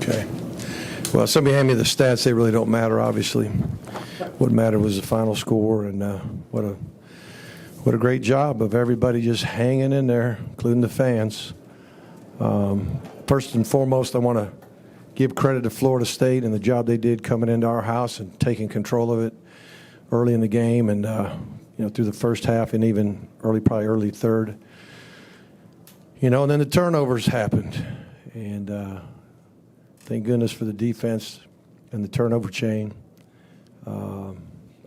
Okay. Well, somebody handed me the stats. They really don't matter, obviously. What mattered was the final score, and what a great job of everybody just hanging in there, including the fans. First and foremost, I want to give credit to Florida State and the job they did coming into our house and taking control of it early in the game, and through the first half and even probably early third. And then the turnovers happened, and thank goodness for the defense and the turnover chain.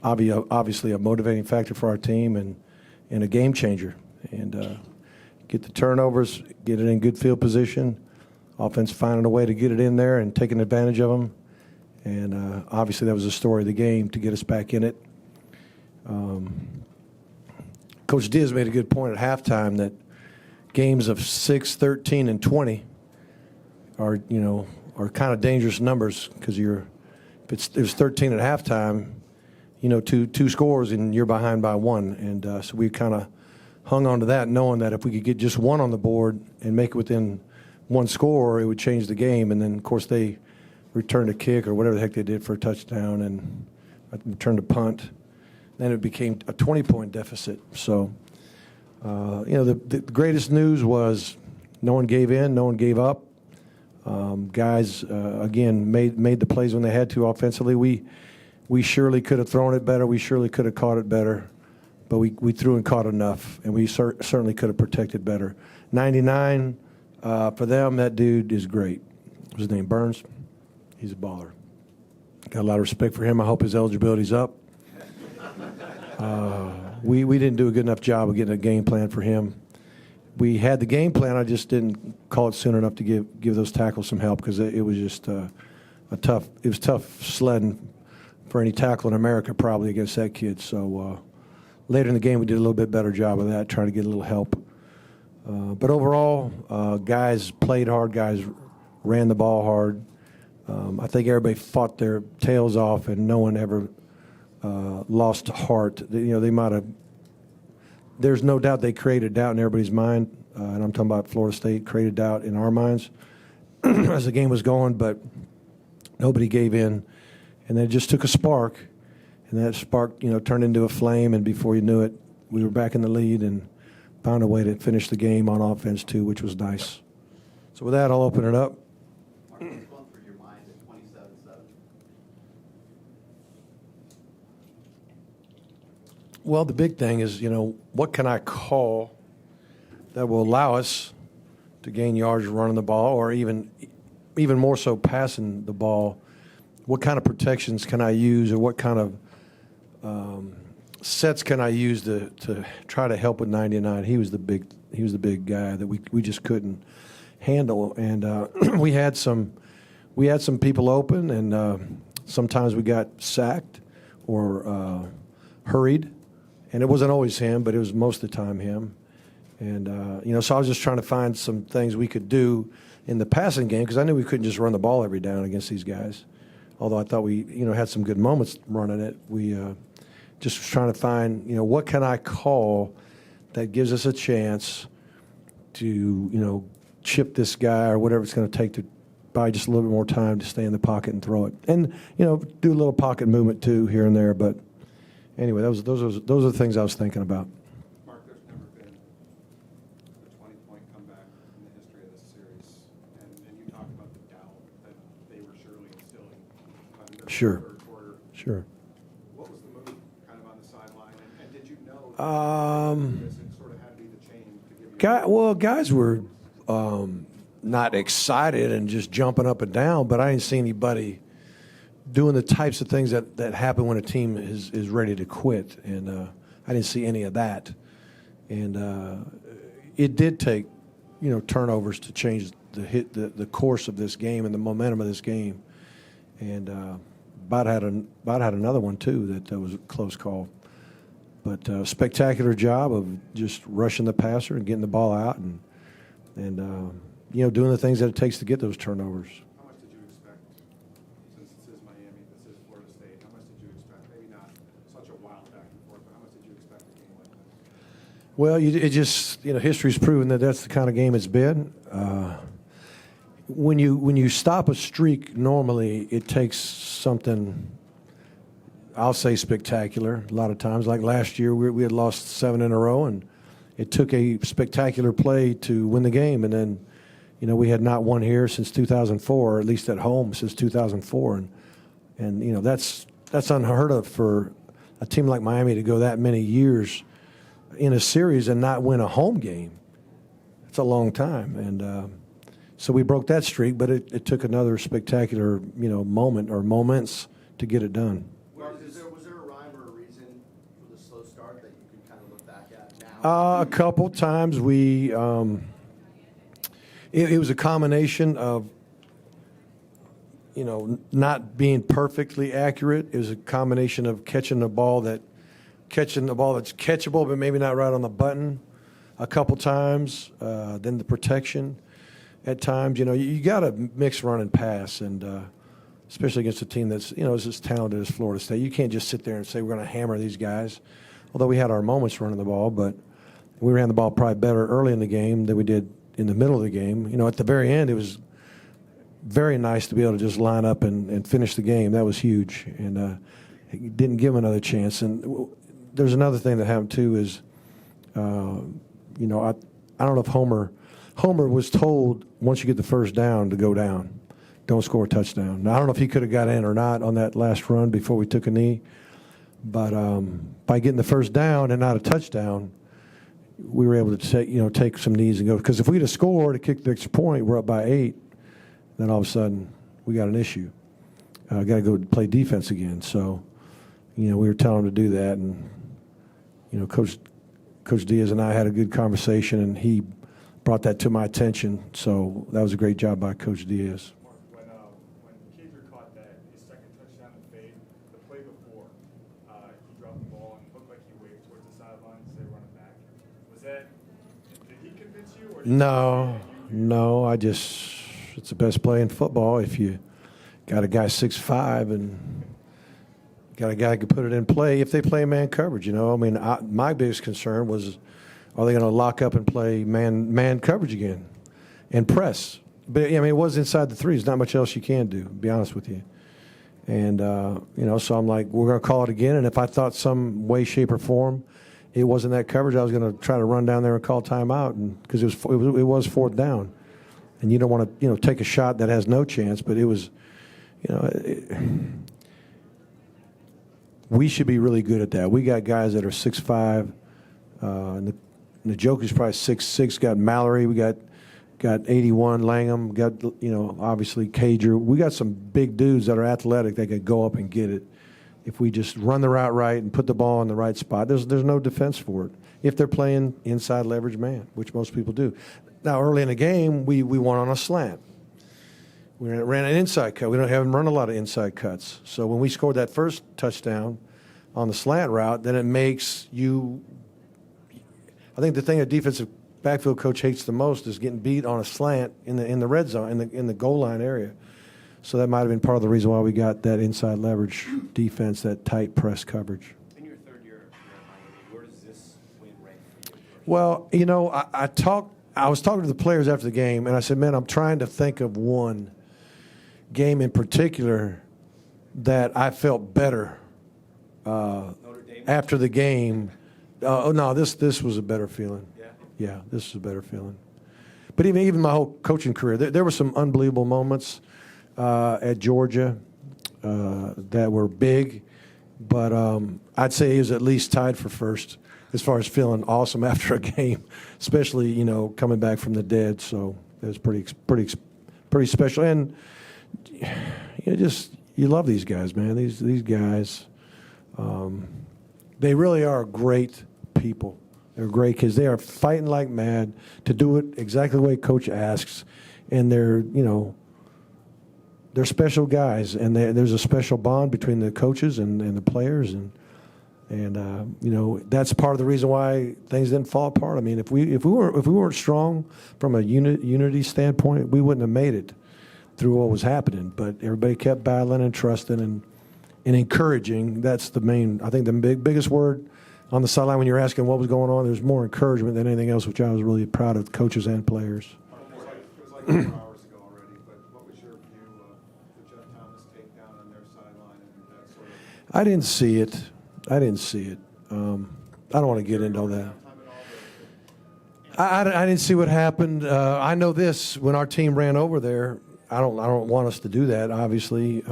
Obviously a motivating factor for our team and a game changer. And get the turnovers, get it in good field position, offense finding a way to get it in there and taking advantage of them. And obviously that was the story of the game to get us back in it. Coach Diaz made a good point at halftime that games of 6, 13, and 20 are kind of dangerous numbers, because if it was 13 at halftime, two scores and you're behind by one. And so we kind of hung on to that, knowing that if we could get just one on the board and make it within one score, it would change the game. And then, of course, they returned a kick or whatever the heck they did for a touchdown and returned a punt. Then it became a 20-point deficit. So, the greatest news was no one gave in, no one gave up. Guys, again, made the plays when they had to offensively. We surely could have thrown it better. We surely could have caught it better. But we threw and caught enough, and we certainly could have protected better. 99, for them, that dude is great. What's his name? Burns? He's a baller. Got a lot of respect for him. I hope his eligibility's up. We didn't do a good enough job of getting a game plan for him. We had the game plan. I just didn't call it soon enough to give those tackles some help, because it was just tough sledding for any tackle in America probably against that kid. So later in the game we did a little bit better job of that, trying to get a little help. But overall, guys played hard. Guys ran the ball hard. I think everybody fought their tails off, and no one ever lost heart. They might have. There's no doubt they created doubt in everybody's mind, and I'm talking about Florida State created doubt in our minds as the game was going, but nobody gave in, and then it just took a spark, and that spark, turned into a flame, and before you knew it, we were back in the lead and found a way to finish the game on offense too, which was nice. So with that, I'll open it up. Mark, what's going through your mind at 27-7? Well, the big thing is, what can I call that will allow us to gain yards running the ball, or even more so passing the ball? What kind of protections can I use, or what kind of sets can I use to try to help with 99? He was the big guy that we just couldn't handle, and we had some people open, and sometimes we got sacked or hurried. And it wasn't always him, but it was most of the time him. And, so I was just trying to find some things we could do in the passing game, because I knew we couldn't just run the ball every down against these guys. Although I thought we, had some good moments running it. We just was trying to find, what can I call that gives us a chance to, chip this guy or whatever it's going to take to buy just a little bit more time to stay in the pocket and throw it. And, do a little pocket movement too here and there, but anyway, those are the things I was thinking about. Mark, there's never been a 20-point comeback in the history of this series, and you talked about the doubt that they were surely instilling in the third quarter. Sure. What was the move, kind of on the sideline, and did you know this sort of had to be the change to give you? Guys were not excited and just jumping up and down, but I didn't see anybody doing the types of things that happen when a team is ready to quit, and I didn't see any of that. And it did take, turnovers to change the course of this game and the momentum of this game. And about had another one too that was a close call, but spectacular job of just rushing the passer and getting the ball out and doing the things that it takes to get those turnovers. How much did you expect, since this is Miami, this is Florida State, how much did you expect? Maybe not such a wild back and forth, but how much did you expect a game like this? Well, it just, history's proven that that's the kind of game it's been. when you stop a streak, normally it takes something, I'll say spectacular. A lot of times, like last year, we had lost 7 in a row, and it took a spectacular play to win the game. And then, we had not won here since 2004, or at least at home since 2004, and that's unheard of for a team like Miami to go that many years in a series and not win a home game. It's a long time, and so we broke that streak, but it took another spectacular moment or moments to get it done. Was there a rhyme or a reason for the slow start that you can kind of look back at now? A couple times we it was a combination of not being perfectly accurate. It was a combination of catching the ball that's catchable but maybe not right on the button a couple times. Then the protection at times. You got to mix run and pass, and especially against a team that's is as talented as Florida State. You can't just sit there and say we're going to hammer these guys. Although we had our moments running the ball, but we ran the ball probably better early in the game than we did in the middle of the game. At the very end, it was very nice to be able to just line up and finish the game. That was huge, and it didn't give them another chance. And there's another thing that happened too is, I don't know if Homer was told once you get the first down to go down, don't score a touchdown. Now I don't know if he could have got in or not on that last run before we took a knee, but by getting the first down and not a touchdown, we were able to take some knees and go. Because if we'd have scored, to kick the extra point, we're up by 8. Then all of a sudden we got an issue. Got to go play defense again. So, we were telling him to do that, and Coach Diaz and I had a good conversation, and he brought that to my attention. So that was a great job by Coach Diaz. When Keeper caught that, his second touchdown in fade, the play before, he dropped the ball and looked like he waved towards the sideline to say run it back. Did he convince you? Or No. It's the best play in football if you got a guy 6'5" and got a guy who can put it in play. If they play man coverage, my biggest concern was, are they going to lock up and play man coverage again and press? But it was inside the 3. There's not much else you can do, to be honest with you. And so I'm like, we're going to call it again. And if I thought some way, shape, or form it wasn't that coverage, I was going to try to run down there and call timeout, and because it was 4th down. And you don't want to, take a shot that has no chance. But it was, we should be really good at that. We got guys that are 6'5". And the Joker's probably 6'6". Got Mallory. We got 81 Langham. Got obviously Cager. We got some big dudes that are athletic that could go up and get it. If we just run the route right and put the ball in the right spot, there's no defense for it. If they're playing inside leverage man, which most people do. Now, early in the game, we won on a slant. We ran an inside cut. We haven't run a lot of inside cuts. So when we scored that first touchdown on the slant route, then it makes you – I think the thing a defensive backfield coach hates the most is getting beat on a slant in the red zone, in the goal line area. So that might have been part of the reason why we got that inside leverage defense, that tight press coverage. In your 3rd year at Miami, where does this win rank for you? Well, I was talking to the players after the game, and I said, man, I'm trying to think of one game in particular that I felt better after the game. No, this was a better feeling. Yeah, this is a better feeling. But even my whole coaching career, there were some unbelievable moments at Georgia that were big, but I'd say he was at least tied for first as far as feeling awesome after a game, especially coming back from the dead. So it was pretty special, and you love these guys, man. These guys, they really are great people. They're great kids. They are fighting like mad to do it exactly the way Coach asks, and they're special guys, and there's a special bond between the coaches and the players, and that's part of the reason why things didn't fall apart. I mean, if we weren't strong from a unity standpoint, we wouldn't have made it through what was happening. But everybody kept battling and trusting and encouraging. That's the main. I think the biggest word on the sideline when you're asking what was going on, there's more encouragement than anything else, which I was really proud of coaches and players. It was like 4 hours ago already. I didn't see it. I didn't see it. I don't want to get into all that. I didn't see what happened. I know this: when our team ran over there, I don't want us to do that. Obviously,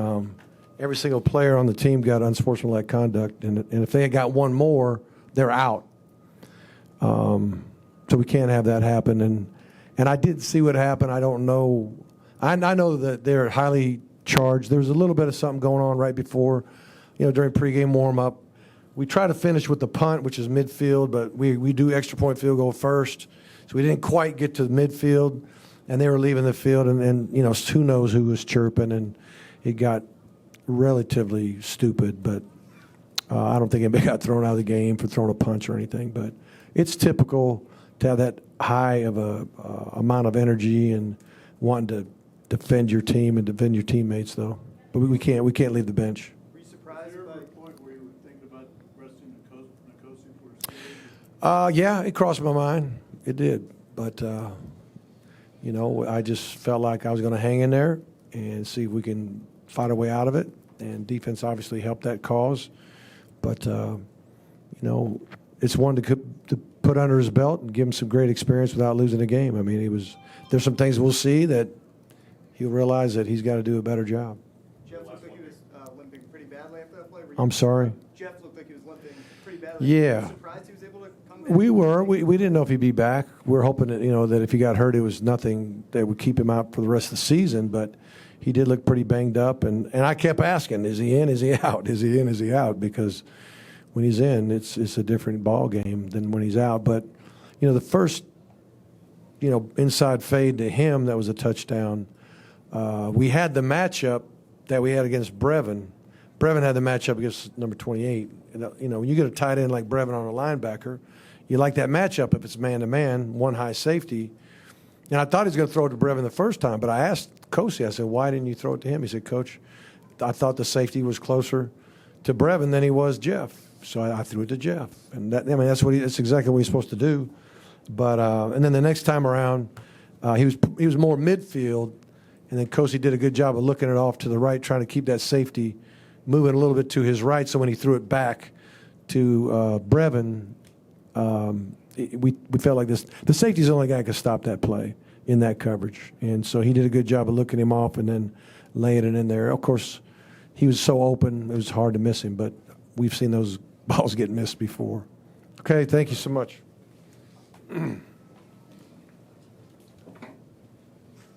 every single player on the team got unsportsmanlike conduct, and if they had got one more, they're out. So we can't have that happen. And I did see what happened. I don't know. I know that they're highly charged. There was a little bit of something going on right before, during pregame warm-up. We try to finish with the punt, which is midfield, but we do extra point field goal first. So we didn't quite get to the midfield, and they were leaving the field, and who knows who was chirping, and it got relatively stupid. But I don't think anybody got thrown out of the game for throwing a punch or anything. But it's typical to have that high of a amount of energy and wanting to defend your team and defend your teammates, though. But we can't leave the bench. Were you surprised by a point where you were thinking about resting Nkosi for a series? Yeah, it crossed my mind. It did. But, I just felt like I was going to hang in there and see if we can fight our way out of it. And defense obviously helped that cause. But, it's one to put under his belt and give him some great experience without losing a game. I mean, there's some things we'll see that he'll realize that he's got to do a better job. Jeff looked like he was limping pretty badly after that play? I'm sorry? Jeff looked like he was limping pretty badly. Yeah. Were you surprised he was able to come back? We were. We didn't know if he'd be back. We were hoping that, that if he got hurt, it was nothing that would keep him out for the rest of the season. But he did look pretty banged up. And I kept asking, is he in? Is he out? Is he in? Is he out? Because when he's in, it's a different ball game than when he's out. But, the first, inside fade to him, that was a touchdown. We had the matchup that we had against Brevin. Brevin had the matchup against number 28. And, when you get a tight end like Brevin on a linebacker, you like that matchup if it's man-to-man, one high safety. And I thought he was going to throw it to Brevin the first time, but I asked Kosi, I said, why didn't you throw it to him? He said, Coach, I thought the safety was closer to Brevin than he was Jeff. So I threw it to Jeff. And that's exactly what he's supposed to do. But and then the next time around, he was more midfield, and then Kosi did a good job of looking it off to the right, trying to keep that safety moving a little bit to his right. So when he threw it back to Brevin, we felt like this. The safety's the only guy who could stop that play in that coverage, and so he did a good job of looking him off and then laying it in there. Of course, he was so open; it was hard to miss him. But we've seen those balls get missed before. Okay, thank you so much.